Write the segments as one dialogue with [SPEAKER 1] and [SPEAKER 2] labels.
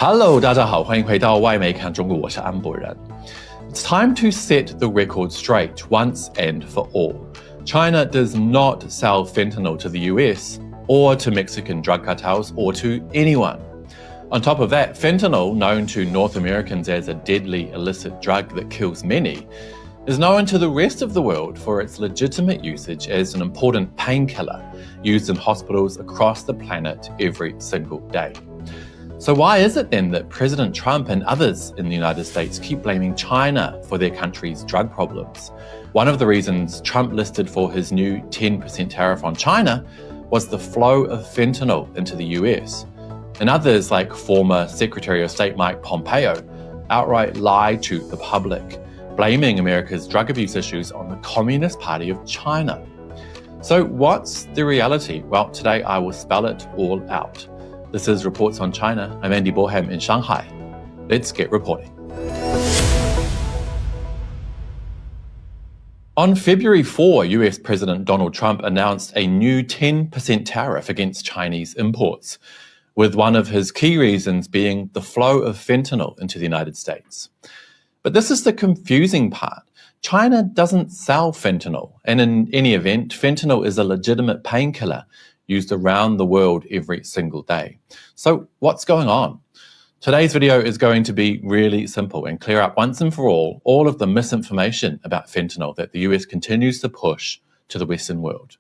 [SPEAKER 1] Hello， 大家好，欢迎回到外媒看中国，我是安博人。It's time to set the record straight once and for all. China does not sell fentanyl to the US or to Mexican drug cartels or to anyone. On top of that, fentanyl, known to North Americans as a deadly illicit drug that kills many, is known to the rest of the world for its legitimate usage as an important painkiller used in hospitals across the planet every single day. So why is it then that President Trump and others in the United States keep blaming China for their country's drug problems? One of the reasons Trump listed for his new 10% tariff on China was the flow of fentanyl into the US. And others, like former Secretary of State Mike Pompeo, outright lied to the public, blaming America's drug abuse issues on the Communist Party of China. So what's the reality? Well, today I will spell it all out. This is Reports on China. I'm Andy Borham in Shanghai. Let's get reporting. On February 4, US President Donald Trump announced a new 10% tariff against Chinese imports, with one of his key reasons being the flow of fentanyl into the United States. But this is the confusing part. China doesn't sell fentanyl, and in any event, fentanyl is a legitimate painkiller used around the world every single day. So what's going on? Today's video is going to be really simple and clear up once and for all of the misinformation about fentanyl that the US continues to push to the Western world.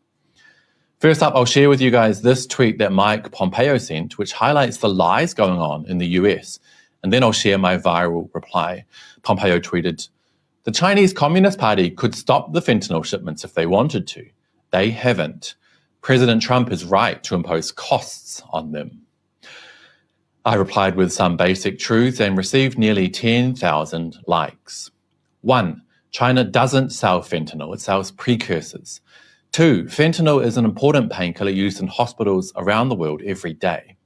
[SPEAKER 1] First up, I'll share with you guys this tweet that Mike Pompeo sent, which highlights the lies going on in the US. And then I'll share my viral reply. Pompeo tweeted, "The Chinese Communist Party could stop the fentanyl shipments if they wanted to. They haven't. President Trump is right to impose costs on them." I replied with some basic truths and received nearly 10,000 likes. 1. China doesn't sell fentanyl, it sells precursors. 2. Fentanyl is an important painkiller used in hospitals around the world every day.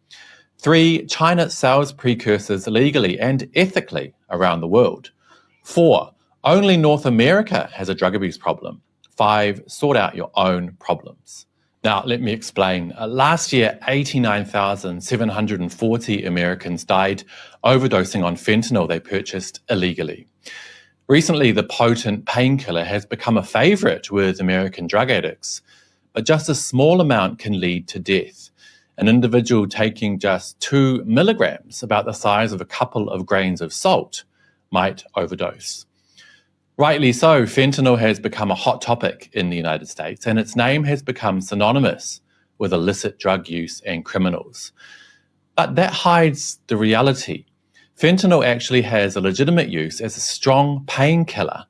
[SPEAKER 1] 3. China sells precursors legally and ethically around the world. 4. Only North America has a drug abuse problem. 5. Sort out your own problems. Now, let me explain. Last year, 89,740 Americans died overdosing on fentanyl they purchased illegally. Recently, the potent painkiller has become a favorite with American drug addicts, but just a small amount can lead to death. An individual taking just 2 milligrams, about the size of a couple of grains of salt, might overdose. Rightly so, fentanyl has become a hot topic in the United States, and its name has become synonymous with illicit drug use and criminals. But that hides the reality. Fentanyl actually has a legitimate use as a strong painkiller.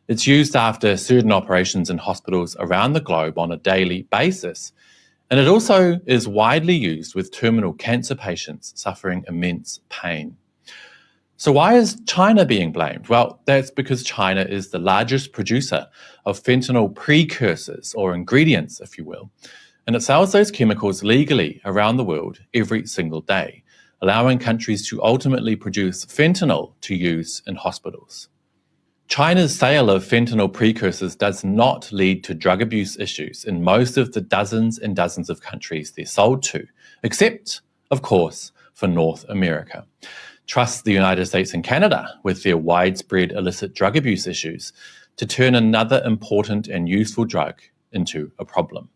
[SPEAKER 1] It's used after certain operations in hospitals around the globe on a daily basis, and it also is widely used with terminal cancer patients suffering immense pain. So why is China being blamed? Well, that's because China is the largest producer of fentanyl precursors, or ingredients, if you will, and it sells those chemicals legally around the world every single day, allowing countries to ultimately produce fentanyl to use in hospitals. China's sale of fentanyl precursors does not lead to drug abuse issues in most of the dozens and dozens of countries they're sold to, except, of course, for North America. Trust the United States and Canada with their widespread illicit drug abuse issues to turn another important and useful drug into a problem.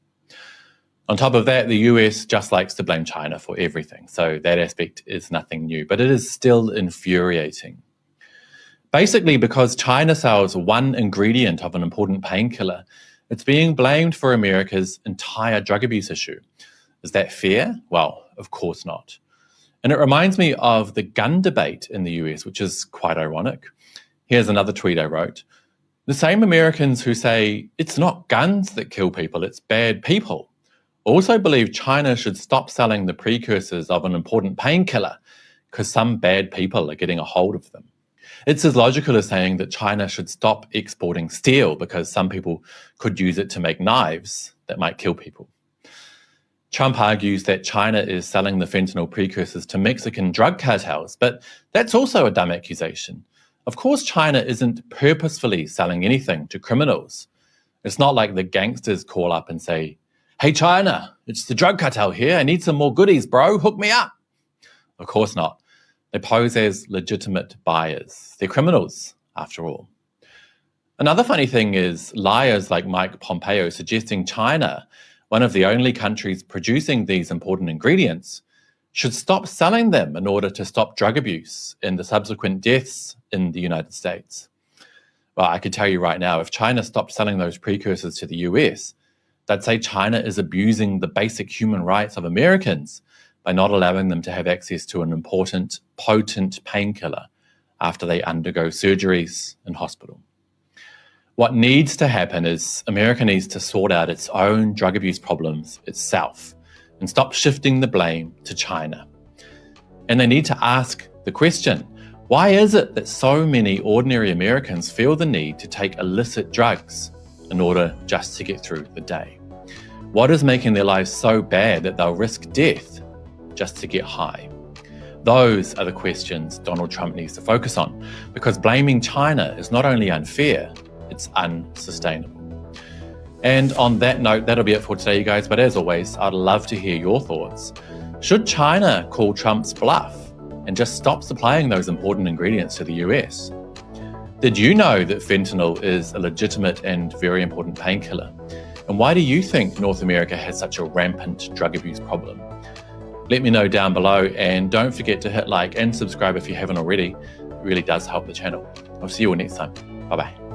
[SPEAKER 1] On top of that, the US just likes to blame China for everything, so that aspect is nothing new, but it is still infuriating. Basically, because China sells one ingredient of an important painkiller, it's being blamed for America's entire drug abuse issue. Is that fair? Well, of course not. And it reminds me of the gun debate in the US, which is quite ironic. Here's another tweet I wrote. The same Americans who say it's not guns that kill people, it's bad people, also believe China should stop selling the precursors of an important painkiller because some bad people are getting a hold of them. It's as logical as saying that China should stop exporting steel because some people could use it to make knives that might kill people. Trump argues that China is selling the fentanyl precursors to Mexican drug cartels, but that's also a dumb accusation. Of course, China isn't purposefully selling anything to criminals. It's not like the gangsters call up and say, "Hey China, it's the drug cartel here. I need some more goodies, bro. Hook me up." Of course not. They pose as legitimate buyers. They're criminals, after all. Another funny thing is liars like Mike Pompeo suggesting China, one of the only countries producing these important ingredients, should stop selling them in order to stop drug abuse and the subsequent deaths in the United States. Well, I could tell you right now, if China stopped selling those precursors to the US, they'd say China is abusing the basic human rights of Americans by not allowing them to have access to an important, potent painkiller after they undergo surgeries in hospital. What needs to happen is America needs to sort out its own drug abuse problems itself and stop shifting the blame to China. And they need to ask the question, why is it that so many ordinary Americans feel the need to take illicit drugs in order just to get through the day? What is making their lives so bad that they'll risk death just to get high? Those are the questions Donald Trump needs to focus on, because blaming China is not only unfair, it's unsustainable. And on that note, that'll be it for today, you guys. But as always, I'd love to hear your thoughts. Should China call Trump's bluff and just stop supplying those important ingredients to the US? Did you know that fentanyl is a legitimate and very important painkiller? And why do you think North America has such a rampant drug abuse problem? Let me know down below, and don't forget to hit like and subscribe if you haven't already. It really does help the channel. I'll see you all next time. Bye-bye.